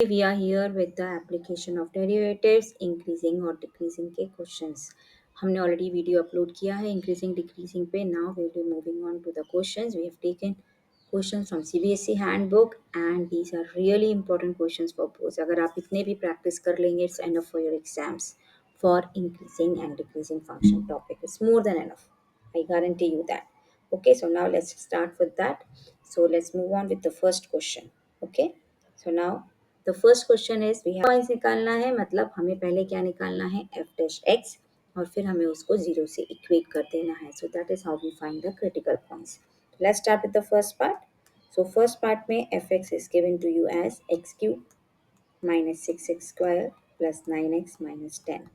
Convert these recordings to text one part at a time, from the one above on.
We are here with the application of derivatives, increasing और decreasing के questions. हमने already video upload किया है increasing decreasing पे. Now we will be moving on to the questions. We have taken questions from CBSE handbook and these are really important questions for both. अगर आप इतने भी practice कर लेंगे, it's enough for your exams for increasing and decreasing function topic. It's more than enough. I guarantee you that. Okay, so now let's start with that. So let's move on with the first question. Okay, so now the first question is we points निकालना है, मतलब हमें पहले क्या निकालना है F dash x और फिर हमें उसको जीरो से इक्वेट कर देना है. So that is how we find the critical points. Let's start with the first part. So first part में f x is given to you as x cube minus six x square plus nine x minus ten.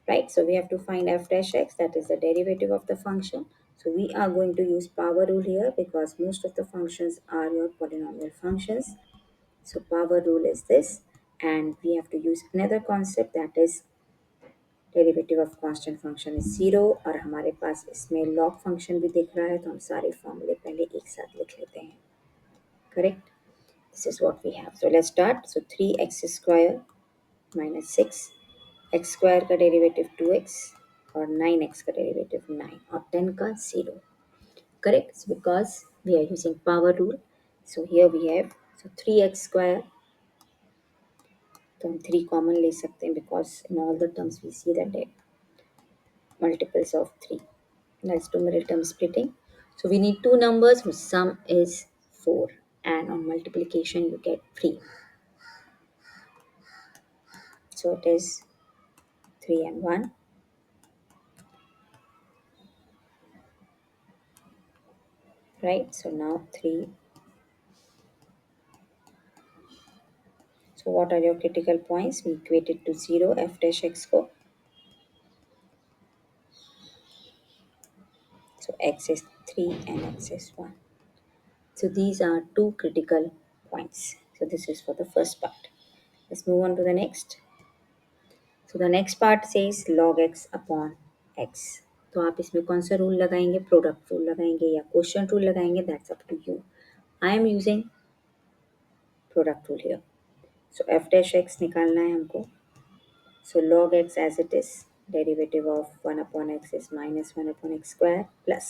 Right, so we have to find f dash x, that is the derivative of the function. So we are going to use power rule here because most of the functions are your polynomial functions. So power rule is this, and we have to use another concept, that is derivative of constant function is zero. और हमारे पास इसमें log function भी दिख रहा है तो हम सारे फॉर्मूले पहले एक साथ लिख लेते हैं. Correct? This is what we have. So let's start. So 3x square minus 6 x square का डेरिवेटिव 2x और 9x का डेरिवेटिव 9 और 10 का 0. Correct? Because we are using power rule. So here we have, so 3x square, तो हम 3 common ले सकते हैं because in all the terms we see that they multiples of 3. Let's do middle term splitting. So we need two numbers whose sum is 4 and on multiplication you get 3. So it is 3 and 1. Right? So now 3. So what are your critical points? We equate it to 0 f dash x को. So x is 3 and x is 1. So these are two critical points. So this is for the first part. Let's move on to the next. So the next part says log x upon x. तो आप इसमें कौन सा rule लगाएंगे, product rule लगाएंगे या quotient rule लगाएंगे, that's up to you. I am using product rule here. So f dash x निकालना है हमको. सो log x as it is, derivative of 1 upon x is minus 1 upon x square plus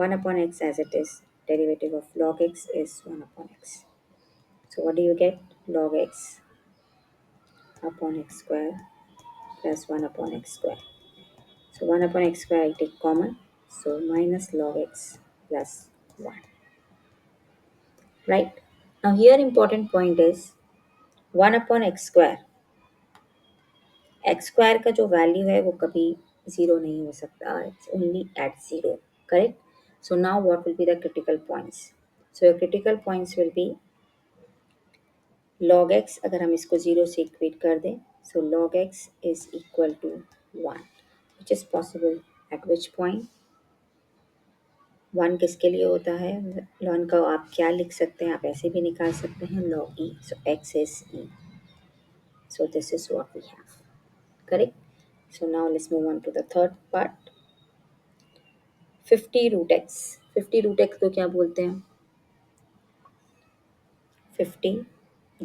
1 upon x as it is, derivative of log x is 1 upon x. So what do you get? Log x upon x square plus 1 upon x square. So 1 upon x square I take common. So minus log x plus 1. Right? Now here important point is 1 upon x square. x square का जो value है वो कभी zero नहीं हो सकता. It's only at 0. Correct? So now what will be the critical points? So your critical points will be log x, अगर हम इसको 0 से इक्वेट कर दें, so log x is equal to 1, which is possible at which point? 1 किसके लिए होता है? ln का आप क्या लिख सकते हैं, आप ऐसे भी निकाल सकते हैं, log e. So x is e. So this is what we have. Correct? So now let's move on to the third part. 50 root x. 50 root x को क्या बोलते हैं? 50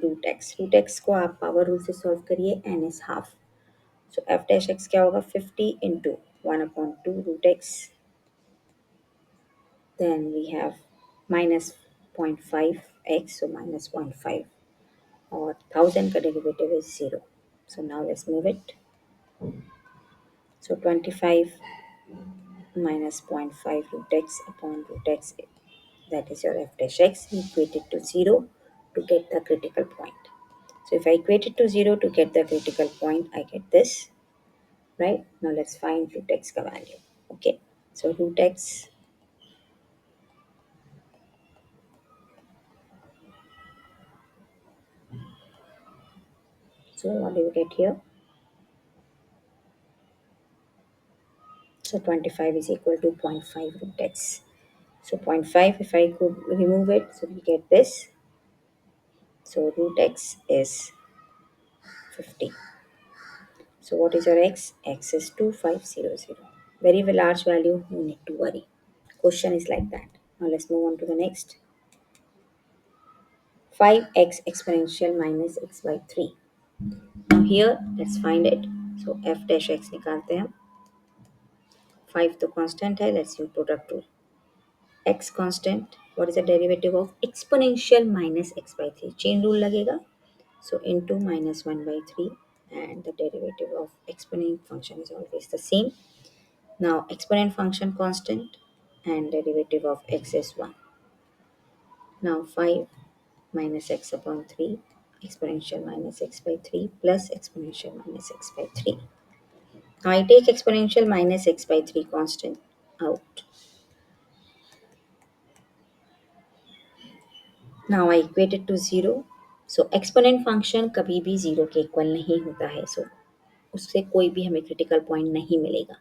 root x. root x को आप पावर रूल से solve करिए, n is half. So f dash x क्या होगा? 50 into 1 upon 2 root x. Then we have minus 0.5 x, so minus 0.5. और 1000 का derivative is 0. So now let's move it. So 25 minus 0.5 root x upon root x, that is your f dash x. We equate it to 0 to get the critical point. So if I equate it to 0 to get the critical point, I get this. Right? Now let's find root x का value. Okay. So root x, so what do you get here? So 25 is equal to 0.5 root x. So 0.5, if I could remove it, so we get this. So root x is 50. So what is your x? X is 2500. Very large value, no need to worry. Question is like that. Now let's move on to the next. 5x exponential minus x by 3. Now here let's find it. So f dash x निकालते हैं हम. 5 तो constant है. Let's use product rule. X constant, what is the derivative of exponential minus x by 3? Chain rule लगेगा. So into minus 1 by 3, and the derivative of exponent function is always the same. Now exponent function constant and derivative of x is 1. Now 5 minus x upon 3 exponential minus x by 3 plus exponential minus x by 3. Now I take exponential minus x by 3 constant out. Now I equate it to 0. So exponent function कभी भी 0 के equal नहीं होता है. So उससे कोई भी हमें क्रिटिकल पॉइंट नहीं मिलेगा.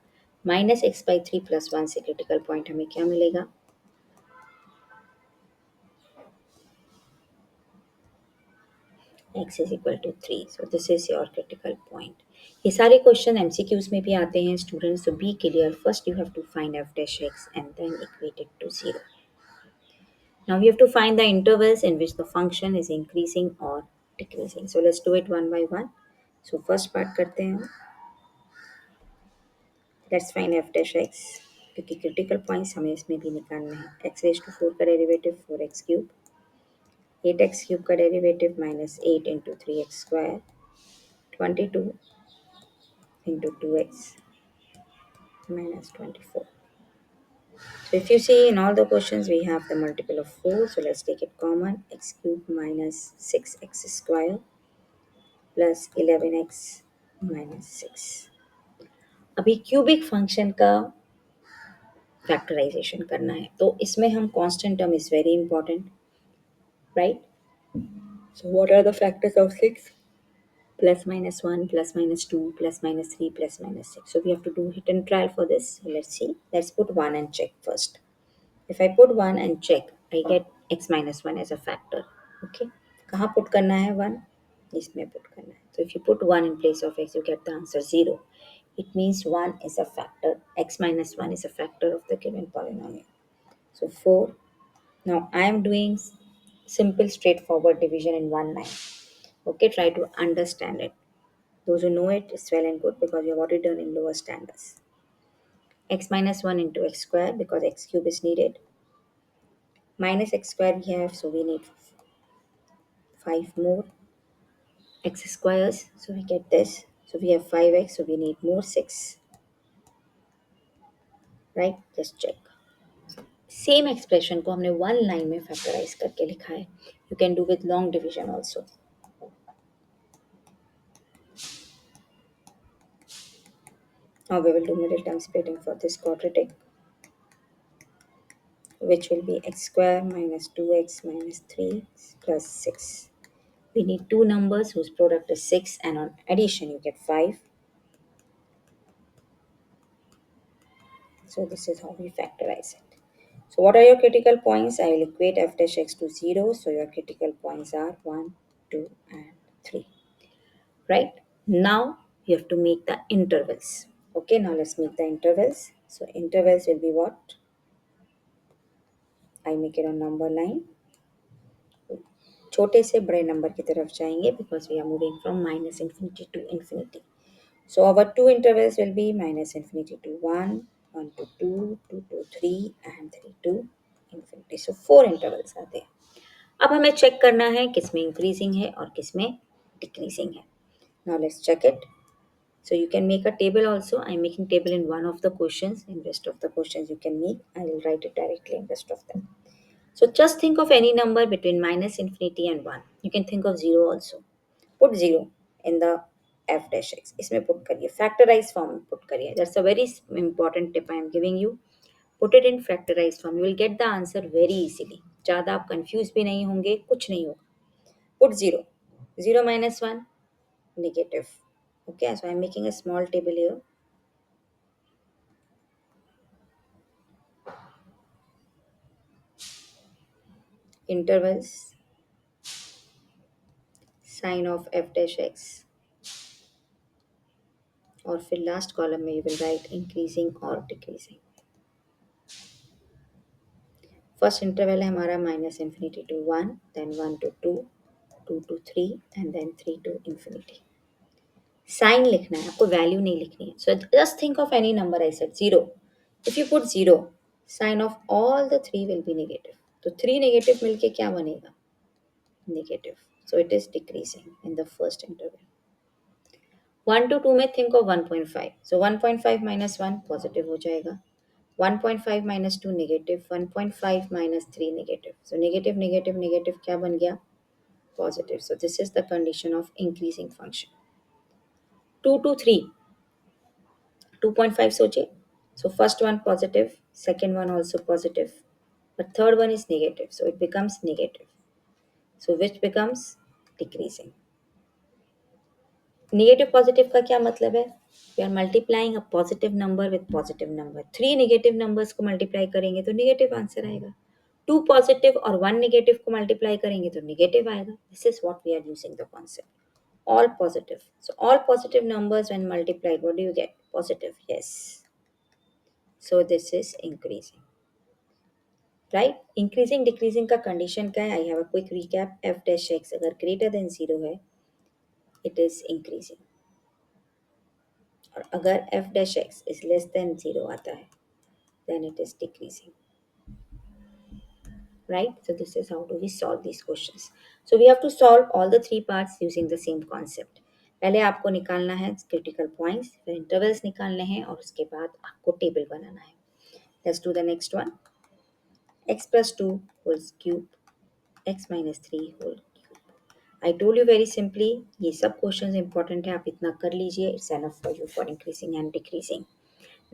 माइनस एक्स बाई 3 प्लस 1 से क्रिटिकल पॉइंट हमें क्या मिलेगा? x is equal to 3. So this is your critical point. ये सारे क्वेश्चन एमसीक्यूज में भी आते हैं students. So be clear. First you have to find f dash x and then equate it to 0. Now we have to find the intervals in which the function is increasing or decreasing. So let's do it one by one. So first part करते हैं हम. Let's find f dash x क्योंकि critical points हमें इसमें भी निकालना है. x raise to 4 का derivative 4x cube. 8x cube का derivative minus 8 into 3x square 22 into 2x minus 24. So if you see in all the questions we have the multiple of 4. So let's take it common. X cube minus 6x square plus 11x minus 6. अभी cubic function का factorisation करना है तो इसमें हम constant term is very important, right? So what are the factors of 6? Plus minus 1 plus minus 2 plus minus 3 plus minus 6. So we have to do hit and trial for this. So let's see. Let's put 1 and check first. If I put 1 and check, I get x minus 1 as a factor. Okay. कहाँ put करना है 1? इसमें put करना है. So if you put 1 in place of x, you get the answer 0. It means 1 is a factor. X minus 1 is a factor of the given polynomial. So 4. Now I am doing simple straightforward division in one line. Okay, try to understand it. Those who know it is well and good because you have already done in lower standards. X minus 1 into x square because x cube is needed. Minus x square we have, so we need 5 more x squares. So we get this. So we have 5x, so we need more 6. Right? Just check. Same expression को हमने one line में factorize करके लिखा है. You can do with long division also. Now we will do middle term splitting for this quadratic, which will be x square minus 2x minus 3 plus 6. We need two numbers whose product is 6 and on addition you get 5. So this is how we factorize it. So what are your critical points? I will equate f dash x to 0. So your critical points are 1, 2 and 3. Right? Now you have to make the intervals. Okay, now let's make the intervals. So intervals will be what? I make it on number line. छोटे से बड़े number की तरफ जाएंगे because we are moving from minus infinity to infinity. So our two intervals will be minus infinity to 1, 1 to 2, 2 to 3 and 3 to infinity. So 4 intervals आते हैं. अब हमें चेक करना है किस में इंक्रीजिंग है और किस में डिक्रीजिंग है. Now let's check it. So you can make a table also. I'm making table in one of the questions. In rest of the questions you can make. I will write it directly in rest of them. So just think of any number between minus infinity and 1. You can think of 0 also. Put 0 in the f dash x. इसमें put करिए. Factorized form में put करिए. That's a very important tip I am giving you. Put it in factorized form. You will get the answer very easily. ज़्यादा आप confused भी नहीं होंगे. कुछ नहीं होगा. Put 0. 0 minus 1, negative. Okay, so I am making a small table here. Intervals, sign of f dash x. और फिर लास्ट कॉलम में यू विल राइट इंक्रीजिंग और डिक्रीजिंग. फर्स्ट इंटरवल है हमारा minus infinity to 1, then 1 to 2, 2 to 3 and then 3 to infinity. Sign लिखना है आपको, value नहीं लिखनी है. So just think of any number. I said 0. If you put 0, sign of all the three will be negative. तो three negative मिलके क्या बनेगा? Negative. So it is decreasing in the first interval. 1 to 2 में think of 1.5. So 1.5 minus 1 positive हो जाएगा. 1.5 minus 2 negative. 1.5 minus 3 negative. So negative negative negative क्या बन गया? Positive. So this is the condition of increasing function. 2 to 3, 2.5 सोचिए. So first one positive, second one also positive, but third one is negative, so it becomes negative. So which becomes decreasing. Negative positive का क्या मतलब है? We are multiplying a positive number with positive number. Three negative numbers को multiply करेंगे तो negative answer आएगा. Two positive और one negative को multiply करेंगे तो negative आएगा. This is what we are using the concept. All positive. So all positive numbers when multiplied, what do you get? Positive. Yes. So this is increasing. Right. Increasing decreasing का condition क्या है? I have a quick recap. F dash x अगर greater than 0 है, it is increasing. और अगर f dash x is less than 0 आता है, then it is decreasing. Right. So this is how do we solve these questions. So we have to solve all the three parts using the same concept. पहले आपको निकालना है critical points, फिर intervals निकालने हैं और उसके बाद आपको टेबल बनाना है. Let's do the next one. x plus 2 whole cube, x minus 3 whole. I told you very simply, ये सब क्वेश्चंस इंपॉर्टेंट है, आप इतना कर लीजिए. It's enough for you for increasing and decreasing.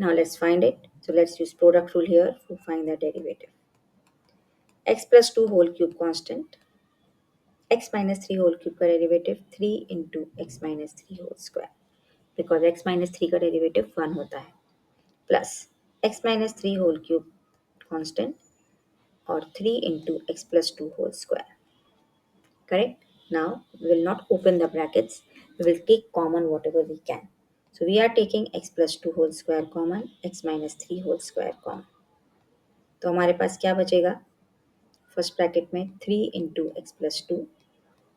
Now let's find it. So let's use product rule here to find the derivative. x plus 2 whole cube constant, x minus 3 whole cube का derivative 3 into x minus 3 whole square, because x minus 3 का derivative 1 होता है, plus x minus 3 whole cube constant और 3 into x plus 2 whole square. Correct? Now, we will not open the brackets. We will take common whatever we can. So, we are taking x plus 2 whole square common, x minus 3 whole square common. तो हमारे पास क्या बचेगा? First bracket में 3 into x plus 2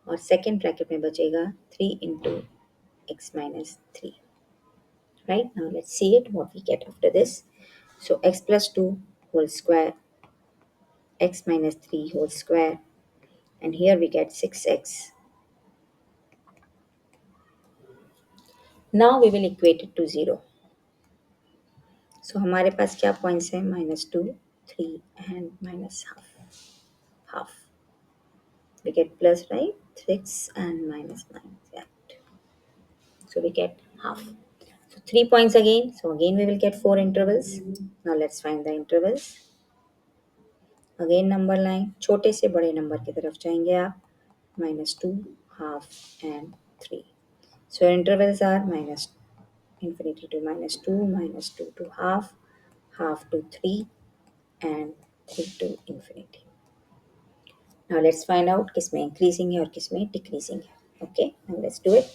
और second bracket में बचेगा 3 into x minus 3. Right? Now, let's see it, what we get after this. So, x plus 2 whole square, x minus 3 whole square, and here we get 6x. Now, we will equate it to 0. सो हमारे पास क्या points हैं? -2, 3 and -half. We get plus, right? 6 and -9. Right. So we get half. So 3 points again. So again we will get 4 intervals. Now let's find the intervals. Again number line. छोटे से बड़े number की तरफ जाएंगे आप. -2, half and 3. So your intervals are minus infinity to -2, -2 to half, half to 3, and 3 to infinity. Now let's find out किसमें increasing है और किसमें decreasing है. Okay, now let's do it.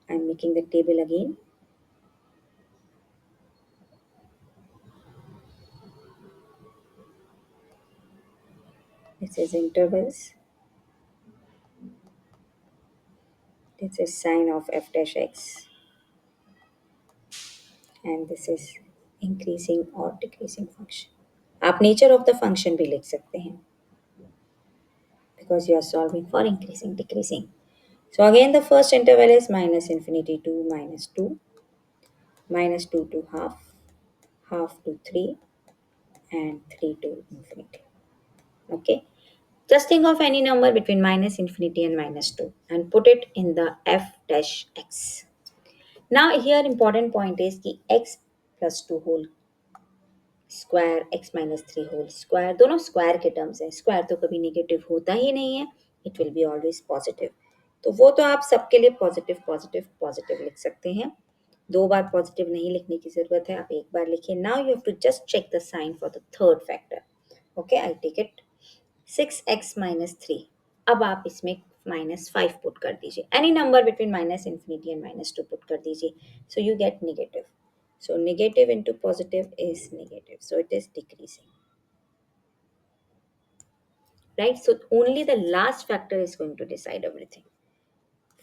I'm making the table again. This is intervals. This is sine of f dash x. And this is increasing or decreasing function. आप nature of the function भी लिख सकते हैं, because you are solving for increasing, decreasing. So again the first interval is minus infinity to -2, -2 to half, half to 3, and 3 to infinity. Okay. Just think of any number between minus infinity and -2 and put it in the f dash x. Now here important point is कि x plus 2 whole square, x minus 3 whole square, दोनों square के terms हैं. Square तो कभी negative होता ही नहीं है. It will be always positive. तो वो तो आप सबके लिए positive, positive, positive लिख सकते हैं. 2 बार positive नहीं लिखने की ज़रूरत है, आप एक बार लिखिए. Now you have to just check the sign for the third factor. Okay, I take it 6x minus 3. अब आप इसमें -5 पुट कर दीजिए. Any number between minus infinity and -2 put कर दीजिए. So you get negative. So negative into positive is negative, so it is decreasing. right? So only the last factor is going to decide everything.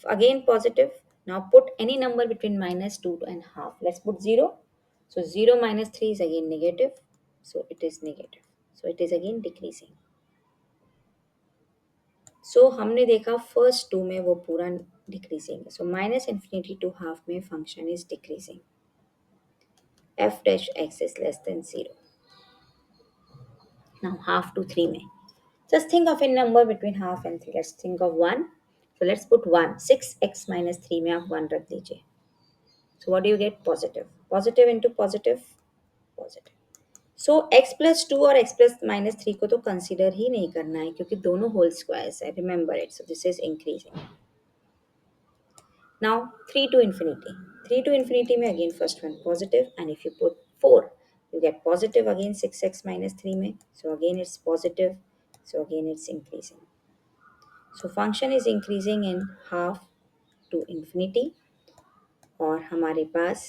Again positive. Now put any number between minus 2 and half. Let's put 0. So 0 minus 3 is again negative. So it is negative. So it is again decreasing. So हमने देखा first to में वो पूरा decreasing है. So minus infinity to half में function is decreasing. F dash x is less than 0. Now half to 3 में. Just think of a number between half and 3. Let's think of 1. So let's put 1. 6x minus 3 में आप 1 रख दीजिए. So what do you get? Positive. Positive into positive. Positive. So x plus 2 और x plus minus 3 को तो consider ही नहीं करना है क्योंकि दोनों होल स्क्वायर्स है. Remember it. So this is increasing. Now 3 to infinity. 3 to infinity में again first one positive, and if you put 4 you get positive again 6x minus 3 में. So again it's positive. So again it's increasing. So function is increasing in half to infinity और हमारे पास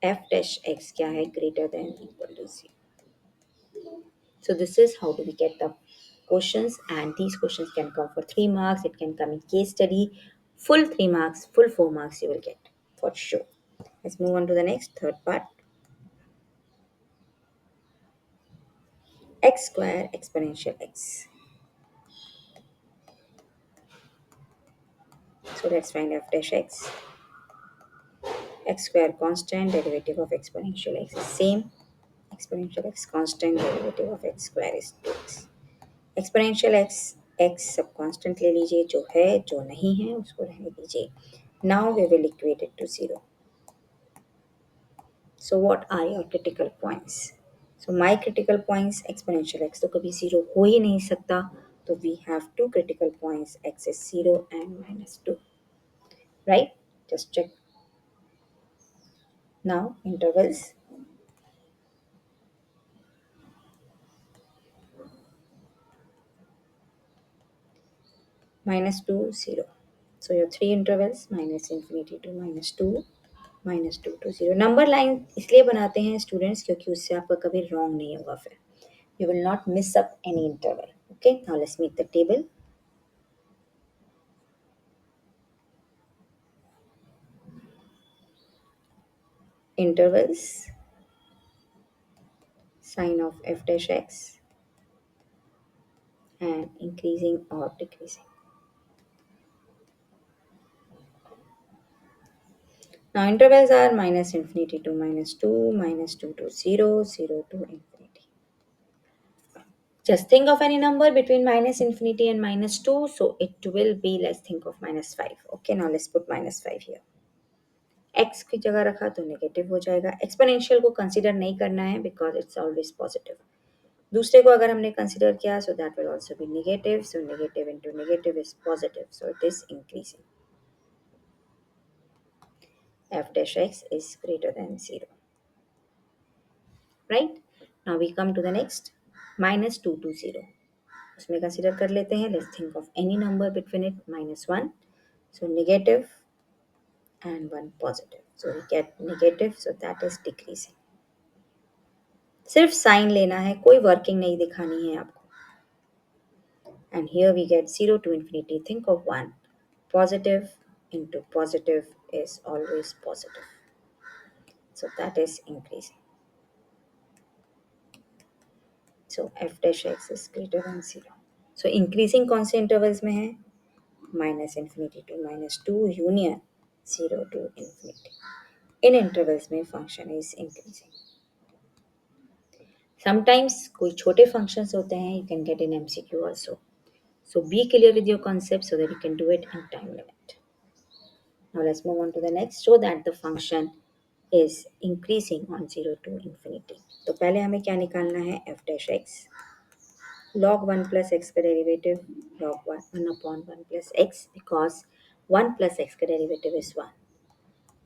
f dash x क्या है greater than equal to 0. So this is how do we get the questions, and these questions can come for 3 marks. It can come in case study, full 3 marks, full 4 marks you will get for sure. Let's move on to the next third part. X square exponential x. So let's find f dash x. X square constant, derivative of exponential x is same. Exponential x constant, derivative of x square is 2x. Exponential x x सब constant ले लीजिए, जो है जो नहीं है उसको रहने दीजिए. Now we will equate it to 0. So what are your critical points? So my critical points, exponential x तो कभी 0 हो ही नहीं सकता. तो we have two critical points, x is 0 and minus 2, right? Just check. Now intervals. minus 2, 0. So your three intervals minus infinity to minus 2 to 0. Number line इसलिए बनाते हैं स्टूडेंट्स क्योंकि उससे आपका कभी रॉन्ग नहीं होगा. फिर you will not miss up any interval. Okay, now let's make the table. Intervals, sign of f dash x, and increasing or decreasing. Now intervals are minus infinity to minus 2 to 0, 0 to infinity. Just think of any number between minus infinity and minus 2. So it will be, let's think of minus 5. Okay, now let's put minus 5 here. x की जगह रखा तो negative हो जाएगा. Exponential को consider नहीं करना है बिकॉज इट्स ऑलवेज पॉजिटिव. दूसरे को अगर हमने कंसीडर किया so that will also be negative. So negative into negative is positive. So it is increasing. f dash x is greater than 0. Right? Now we come to the next. Minus 2 to 0. उसमें consider कर लेते हैं. Let's think of any number between it. Minus 1. So negative and 1 positive. So we get negative. So that is decreasing. सिर्फ sign लेना है, कोई working नहीं दिखानी है आपको. And here we get 0 to infinity. Think of 1. Positive into positive is always positive. So that is increasing. So f dash x is greater than 0. So increasing कौन से intervals में है? Minus infinity to minus 2 union 0 to infinity. In intervals में function is increasing. Sometimes कोई छोटे functions होते हैं, you can get in MCQ also. So be clear with your concept so that you can do it in time limit. Now let's move on to the next. Show that the function is increasing on 0 to infinity. तो पहले हमें क्या निकालना है? f dash x. Log 1 plus x का derivative log 1 upon 1 plus x because 1 plus x का derivative is 1.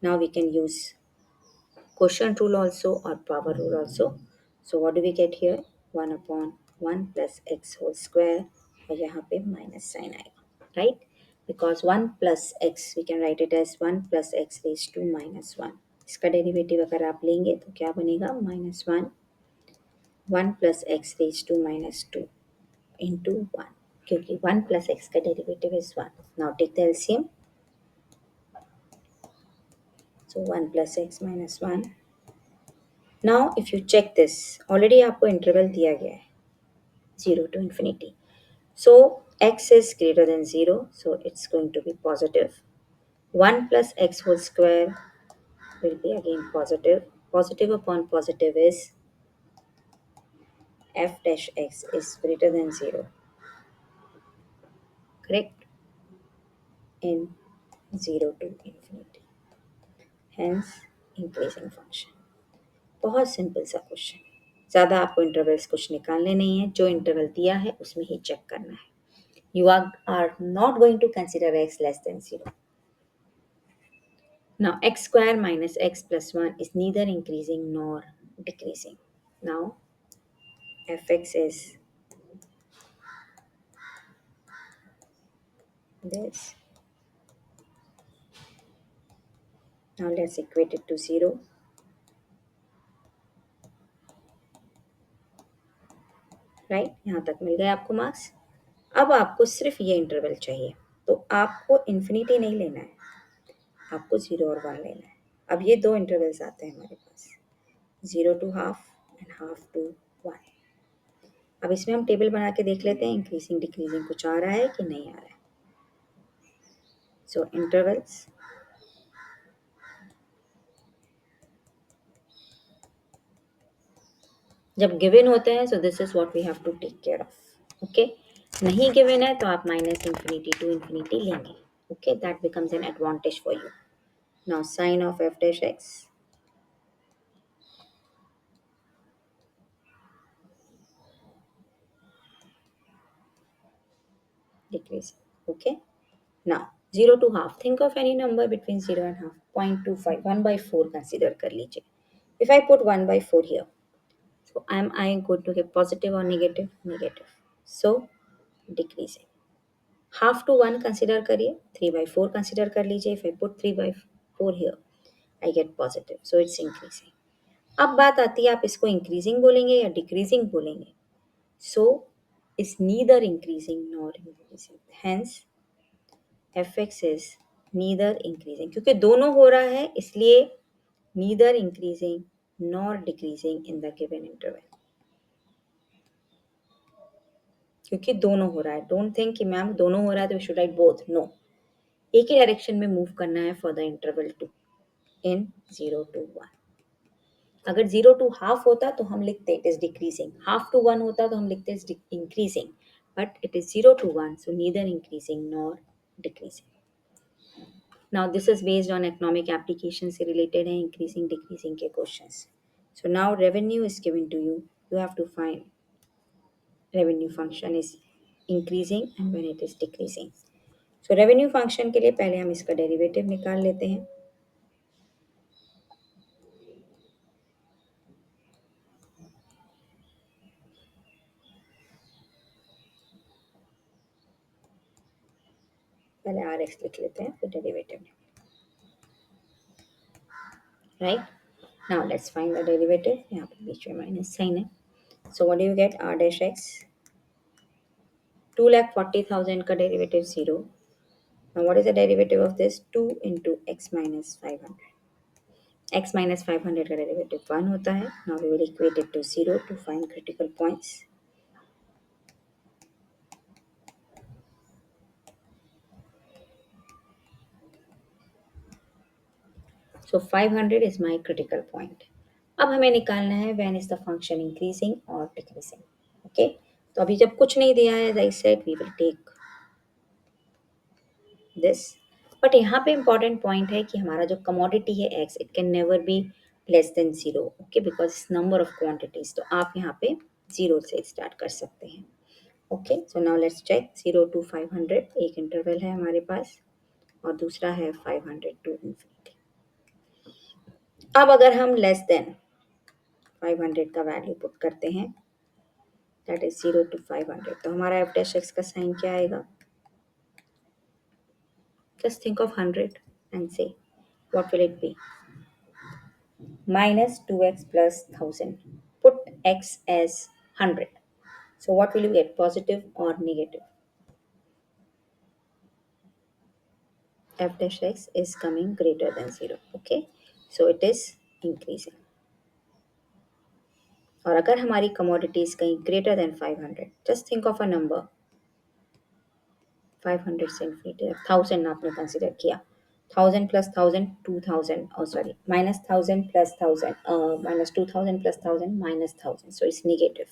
Now we can use quotient rule also or power rule also. So what do we get here? 1 upon 1 plus x whole square और यहाँ पे minus sign आएगा, right? Because 1 plus x we can write it as 1 plus x raised to minus 1. इसका derivative अगर आप लेंगे तो क्या बनेगा? -1 1 plus x raised to minus 2 into 1. क्योंकि 1 प्लस एक्स का derivative is 1. Now take the LCM. So 1 plus x minus 1. Now if you check this, already आपको इंटरवल दिया गया है 0 to infinity. So x is greater than 0, so it's going to be positive. 1 plus x whole square will be again positive. Positive upon positive is f dash x is greater than 0. Correct? In 0 to infinity. Hence, increasing function. बहुत simple सा question. ज़्यादा आपको intervals कुछ निकालने नहीं है. जो interval दिया है उसमें ही चेक करना है. You are not going to consider x less than 0. Now x square minus x plus 1 is neither increasing nor decreasing. Now fx is this. Now let's equate it to 0. Right, यहाँ तक मिल गए आपको marks. अब आपको सिर्फ ये interval चाहिए, तो आपको इन्फिनिटी नहीं लेना है, आपको 0 और 1 लेना है. अब ये दो इंटरवल्स आते हैं हमारे पास, 0 to half and half to 1. अब इसमें हम टेबल बना के देख लेते हैं इंक्रीजिंग डिक्रीजिंग कुछ आ रहा है कि नहीं आ रहा है. सो इंटरवल्स जब गिवन होते हैं, so this is what we have to take care of. Okay, नहीं गिवन है तो आप माइनस इन्फिनिटी टू इन्फिनिटी लेंगे. Okay, that becomes an advantage for you. Now sign of f dash x decrease. Okay, now 0 to half, think of any number between 0 and half. 0.25, 1 by 4 consider कर लीजिए. If I put 1 by 4 here, so am I going to get positive or negative? Negative. So decreasing. Half to 1 consider करिए, 3 by 4 consider कर लीजिए. If I put 3 by 4 here, I get positive. So it's increasing. अब बात आती है आप इसको increasing बोलेंगे या डिक्रीजिंग बोलेंगे. So it's neither increasing nor increasing. Hence fx is neither increasing. क्योंकि दोनों हो रहा है इसलिए neither increasing nor decreasing in the given interval. क्योंकि दोनों हो रहा है. डोंट थिंक कि मैम दोनों हो रहा है तो we should write both. No, एक ही डायरेक्शन में मूव करना है for the interval 2 in 0 to 1. अगर 0 to हाफ होता तो हम लिखते it is decreasing, half to 1 होता तो हम लिखते is increasing, but it is 0 to 1, so neither increasing nor decreasing. Now this is based on economic application से related है increasing decreasing के questions. So now revenue is given to you. You have to find revenue function is increasing and when it is decreasing. So revenue function के लिए पहले हम इसका derivative निकाल लेते हैं. पहले RX लिख लेते हैं फिर derivative. Right? Now let's find the derivative. यहाँ पे बीच में minus sign है. So what do you get? R dash X 2,40,000 का derivative 0. Now what is the derivative of this? 2 into x minus 500. x minus 500 का derivative 1 होता है. Now we will equate it to 0 to find critical points. So 500 is my critical point. अब हमें निकालना है when is the function increasing or decreasing. Okay? तो अभी जब कुछ नहीं दिया है, as I said, we will take this. But यहाँ पे इम्पॉर्टेंट पॉइंट है कि हमारा जो कमोडिटी है x, it can never be less than 0. Okay, because number of quantities. तो आप यहाँ पे 0 से स्टार्ट कर सकते हैं. Okay, so now let's check. 0 to 500 एक इंटरवल है हमारे पास और दूसरा है 500 to infinity. अब अगर हम लेस देन 500 का वैल्यू पुट करते हैं, दैट इज 0 to 500, तो हमारा एफ डैश एक्स का साइन क्या आएगा? जस्ट थिंक ऑफ 100 एंड से what will it be? minus 2x plus 1000. Put x as 100. So what will you get? Positive or negative? f dash x is coming greater than 0. Okay, so it is increasing. और अगर हमारी commodities कहीं greater than 500, just think of a number. 500 से infinity 1000 आपने consider किया. 1000 plus 1000 2000, oh sorry, minus 1000 plus 1000, minus 2000 plus 1000 minus 1000, so it's negative.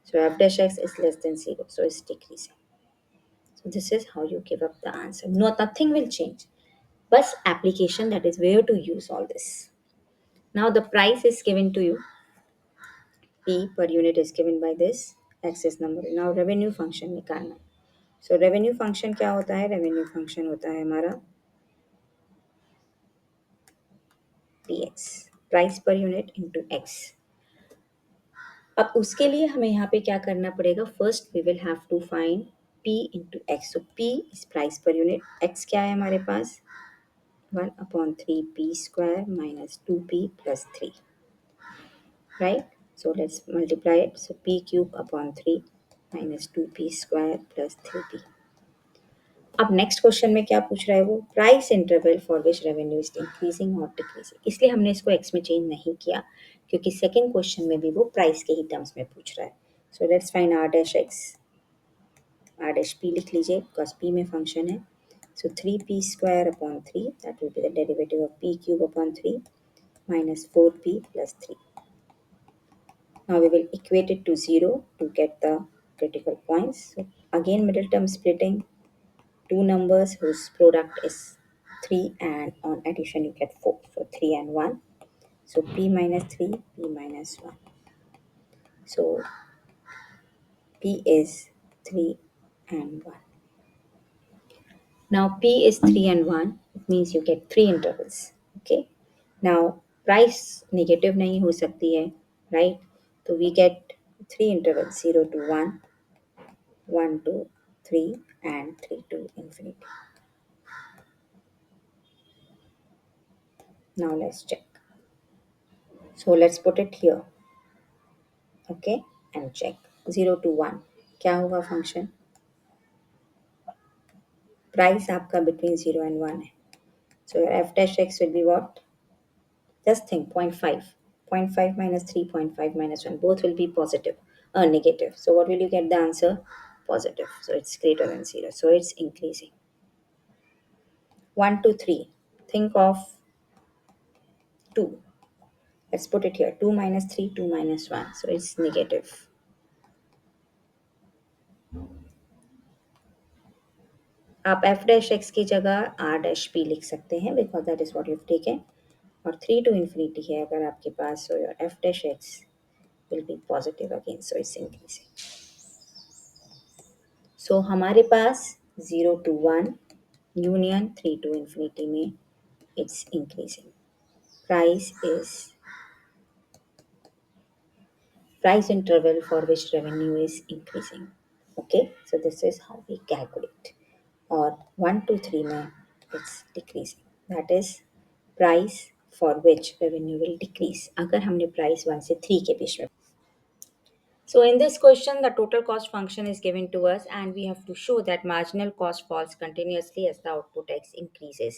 So f dash x is less than 0, so it's decreasing. So this is how you give up the answer. No, nothing will change. But application, that is where to use all this. Now the price is given to you. P per unit is given by this access number. Now revenue function निकालना है. So revenue function क्या होता है? Revenue function होता है हमारा px, price per unit into x. अब उसके लिए हमें यहाँ पे क्या करना पड़ेगा? First we will have to find p into x. So p is price per unit. x क्या है हमारे पास? 1 upon 3p square minus 2p plus 3. Right? So let's multiply it. So p cube upon 3 minus 2p square plus 3p. अब next question में क्या पूछ रहा है वो? Price interval for which revenue is increasing और डिक्रीजिंग. इसलिए हमने इसको एक्स में चेंज नहीं किया क्योंकि सेकंड क्वेश्चन में भी वो प्राइस के ही टर्म्स में पूछ रहा है. So let's find R dash x. R dash p लिख लीजिए बिकॉज पी में फंक्शन है. So 3p square upon 3, that will be the derivative of p cube upon 3 minus 4p plus 3. Now we will equate it to 0 to get the critical points. So again middle term splitting, two numbers whose product is 3 and on addition you get 4. So 3 and 1. So p minus 3, p minus 1. So p is 3 and 1. Now p is 3 and 1. It means you get 3 intervals. Okay. Now price negative नहीं हो सकती है, right? So we get 3 intervals, 0 to 1, 1 to 3 and 3 to infinity. Now let's check. So let's put it here. Okay, and check 0 to 1 क्या होगा function? Price आपका between 0 and 1 है. So your f dash x will be what? Just think 0.5. 0.5 minus 3, 0.5 minus 1. Both will be positive, negative. So what will you get the answer? Positive. So it's greater than 0. So it's increasing. 1 to 3. Think of 2. Let's put it here. 2 minus 3, 2 minus 1. So it's negative. आप f dash x की जगह r dash p लिख सकते हैं because that is what you have taken. और 3 to infinity है अगर आपके पास, so your f dash x will be positive again, so it's increasing. So हमारे पास 0 to 1 यूनियन 3 to इन्फिनिटी में it's increasing. Price is price interval for which revenue is increasing. Okay, so this is how we calculate. Or 1 to 3 में it's decreasing. That is price for which revenue will decrease. अगर हमने price 1 से 3 के बीच में. So in this question, the total cost function is given to us and we have to show that marginal cost falls continuously as the output x increases.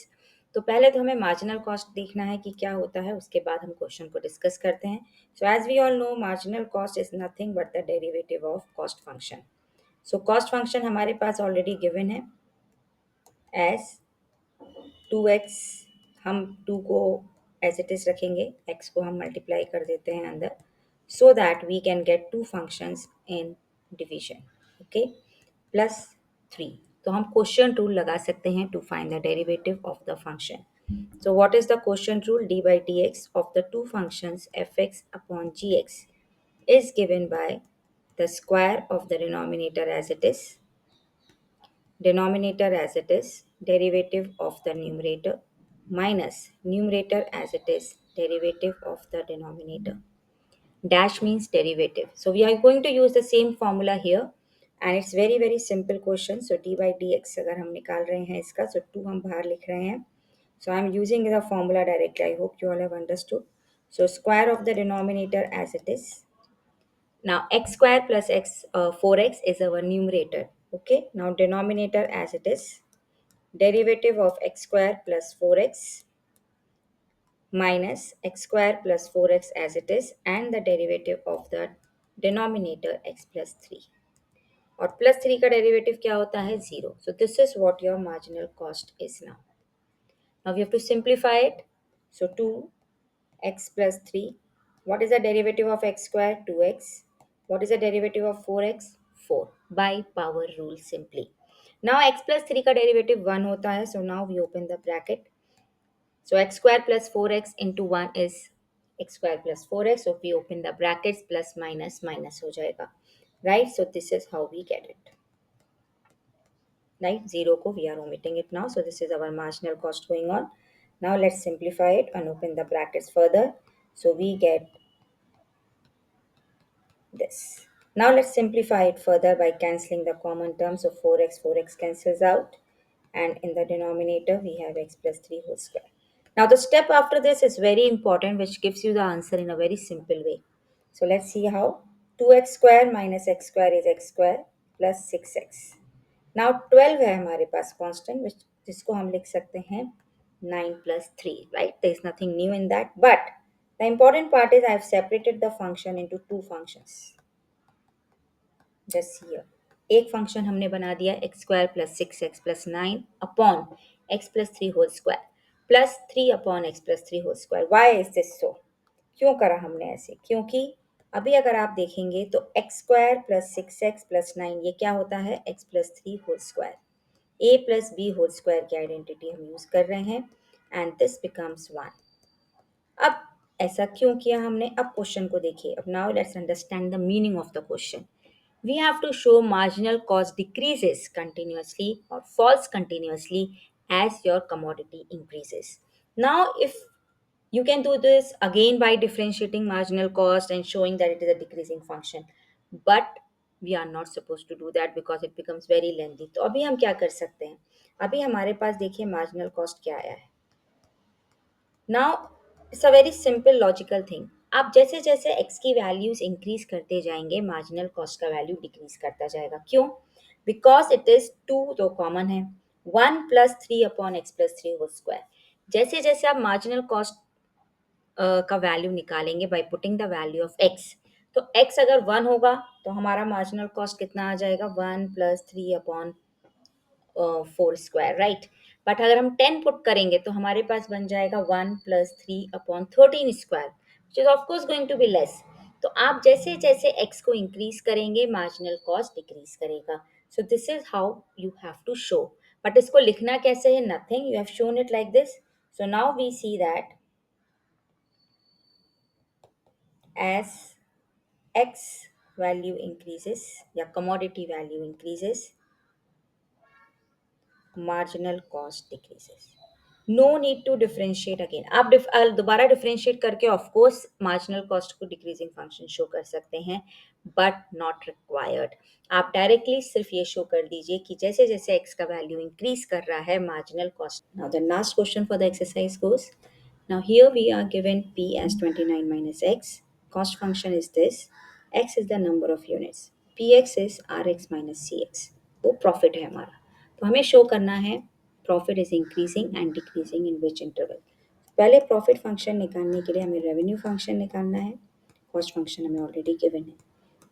तो पहले तो हमें marginal cost देखना है कि क्या होता है, उसके बाद हम क्वेश्चन को डिस्कस करते हैं. So as we all know marginal cost is nothing but the derivative of cost function. So cost function हमारे पास ऑलरेडी गिवन है एज 2x. हम 2 को एज इट इज रखेंगे, x को हम मल्टीप्लाई कर देते हैं अंदर, so that we can get two functions in division. Okay, plus 3. तो हम quotient rule लगा सकते हैं to find the derivative of the function. So what is the quotient rule? D by dx of the two functions fx upon gx is given by the square of the denominator as it is, derivative of the numerator minus numerator as it is, derivative of the denominator. Dash means derivative. So we are going to use the same formula here and it's very simple question. So d by dx अगर हम निकाल रहे हैं इसका, so 2 हम बाहर लिख रहे हैं. So I am using the formula directly. I hope you all have understood. So square of the denominator as it is. Now x square plus x 4x is our numerator. Okay. Now denominator as it is. derivative of x square plus 4x minus x square plus 4x as it is, and the derivative of the denominator x plus 3. और plus three का derivative क्या होता है? Zero. So this is what your marginal cost is now. Now we have to simplify it. So 2x plus 3. What is the derivative of x square? 2x. What is the derivative of 4x? 4. By power rule simply. Now x plus 3 का derivative 1 होता है. So now we open the bracket. So x square plus 4x into 1 is x square plus 4x. So if we open the brackets, plus minus minus हो जाएगा. Right? So this is how we get it. Right? 0 ko we are omitting it now. So this is our marginal cost going on. Now let's simplify it and open the brackets further. So we get this. Now let's simplify it further by cancelling the common terms. So 4x cancels out, and in the denominator we have x plus 3 whole square. Now the step after this is very important, which gives you the answer in a very simple way. So let's see how. 2x square minus x square is x square plus 6x. Now 12 है हमारे पास constant, which जिसको हम लिख सकते हैं 9 plus 3, right? There is nothing new in that, but the important part is I have separated the function into two functions. Just here. एक function हमने बना दिया x square plus 6x plus 9 upon x plus 3 whole square plus 3 upon x plus 3 whole square. Why is this so? क्यों करा हमने ऐसे? क्योंकि अभी अगर आप देखेंगे तो x square plus 6x plus 9 ये क्या होता है? X plus 3 whole square. A plus b whole square की आइडेंटिटी हम यूज कर रहे हैं, एंड दिस बिकम्स 1. अब ऐसा क्यों किया हमने? अब क्वेश्चन को देखिए. अब now let's understand the meaning of the question. We have to show marginal cost decreases continuously or falls continuously as your commodity increases. Now, if you can do this again by differentiating marginal cost and showing that it is a decreasing function, but we are not supposed to do that because it becomes very lengthy. तो अभी हम क्या कर सकते हैं? अभी हमारे पास देखिए marginal cost क्या आया है. Now it's a very simple logical thing. आप जैसे जैसे x की वैल्यूज इंक्रीज करते जाएंगे मार्जिनल कॉस्ट का वैल्यू डिक्रीज करता जाएगा. क्यों? बिकॉज इट इज टू तो कॉमन है. 1 plus 3 upon x plus 3 whole square. जैसे जैसे आप मार्जिनल कॉस्ट का वैल्यू निकालेंगे by putting the value of x, तो x अगर 1 होगा तो हमारा मार्जिनल कॉस्ट कितना आ जाएगा? 1 plus 3 upon 4 square, right. But अगर हम 10 पुट करेंगे तो हमारे पास बन जाएगा 1 plus 3 upon 13 square, which is of course going to be less. तो आप जैसे जैसे x को इंक्रीज करेंगे मार्जिनल कॉस्ट डिक्रीज करेगा. So this is how you have to show. But इसको लिखना कैसे है? Nothing, you have shown it like this. So now we see that as x value increases या commodity value increases, marginal cost decreases. No need to differentiate again. आप दोबारा differentiate करके of course marginal cost को decreasing function show कर सकते हैं, but not required. आप directly सिर्फ ये शो कर दीजिए कि जैसे जैसे एक्स का वैल्यू इंक्रीज कर रहा है marginal cost. Now the last question for the exercise goes. Now here we are given p as 29 minus x. Cost function is this. X is the number of units. Px is rx minus cx. वो profit है हमारा. तो हमें show करना है profit is increasing and decreasing in which interval. पहले profit function निकालने के लिए हमें रेवेन्यू फंक्शन निकालना है. कॉस्ट फंक्शन हमें ऑलरेडी गिवन है.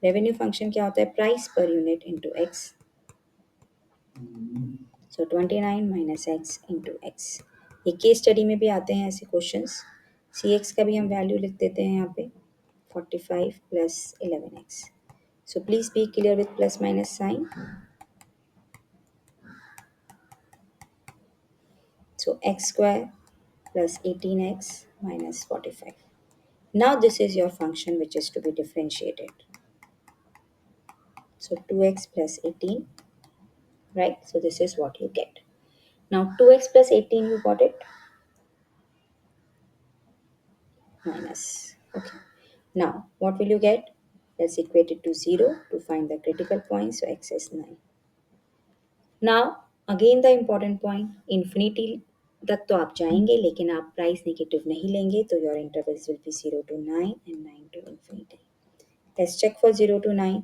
रेवेन्यू फंक्शन क्या होता है? Price per unit into x. So 29 minus x into x. ये केस स्टडी में भी आते हैं ऐसे क्वेश्चंस. सी एक्स का भी हम वैल्यू लिख देते हैं यहाँ पे 45 plus 11x. So please be clear with plus minus sign. So x square plus 18x minus 45. Now this is your function which is to be differentiated. So 2x plus 18, right? So this is what you get. Now 2x plus 18 you got it? Minus. Okay. Now what will you get? Let's equate it to 0 to find the critical point. So x is 9. Now again the important point, infinity तक तो आप जाएंगे लेकिन आप price negative नहीं लेंगे, तो your intervals will be 0 to 9 and 9 to infinity. Let's check for 0 to 9.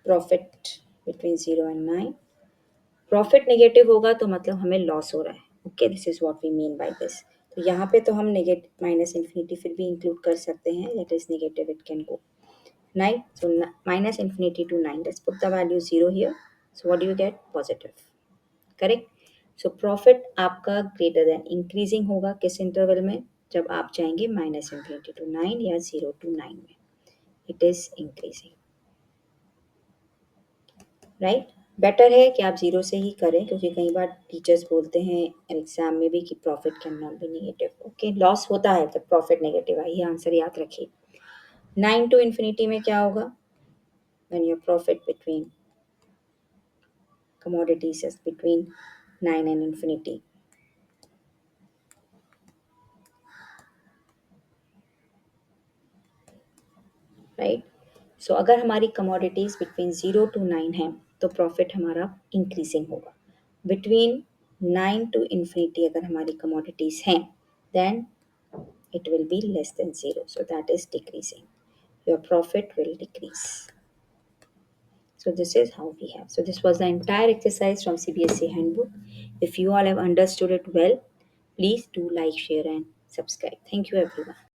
Profit between 0 and 9. Profit negative होगा तो मतलब हमें लॉस हो रहा है. Okay, this is what we mean by this. तो यहाँ पे तो हम नेगेट माइनस इन्फिनिटी फिर भी इंक्लूड कर सकते हैं. That is negative, it can go 9. So minus infinity to 9. Let's put the value 0 here. So what do you get? Positive. Correct? So profit आपका ग्रेटर देन इंक्रीजिंग होगा किस interval में? जब आप जाएंगे माइनस इन्फिनिटी टू 9 या 0 to 9 में. It is increasing. Right. Better है कि आप जीरो से ही करें क्योंकि कई बार टीचर्स बोलते हैं एग्जाम में भी कि profit can not be negative. Okay, loss होता है जब प्रॉफिट नेगेटिव आई. ये आंसर याद रखिए. 9 टू इन्फिनिटी में क्या होगा? when your profit between commodities is between 9 and infinity. Right. सो अगर हमारी कमोडिटीज बिटवीन 0 टू 9 है तो प्रॉफिट हमारा इंक्रीजिंग होगा. बिटवीन 9 टू इन्फिनिटी अगर हमारी कमोडिटीज हैं then it will be less than 0, so that is decreasing. Your profit will decrease. So this is how we have. So this was the entire exercise from CBSE handbook. If you all have understood it well, please do like, share and subscribe. Thank you everyone.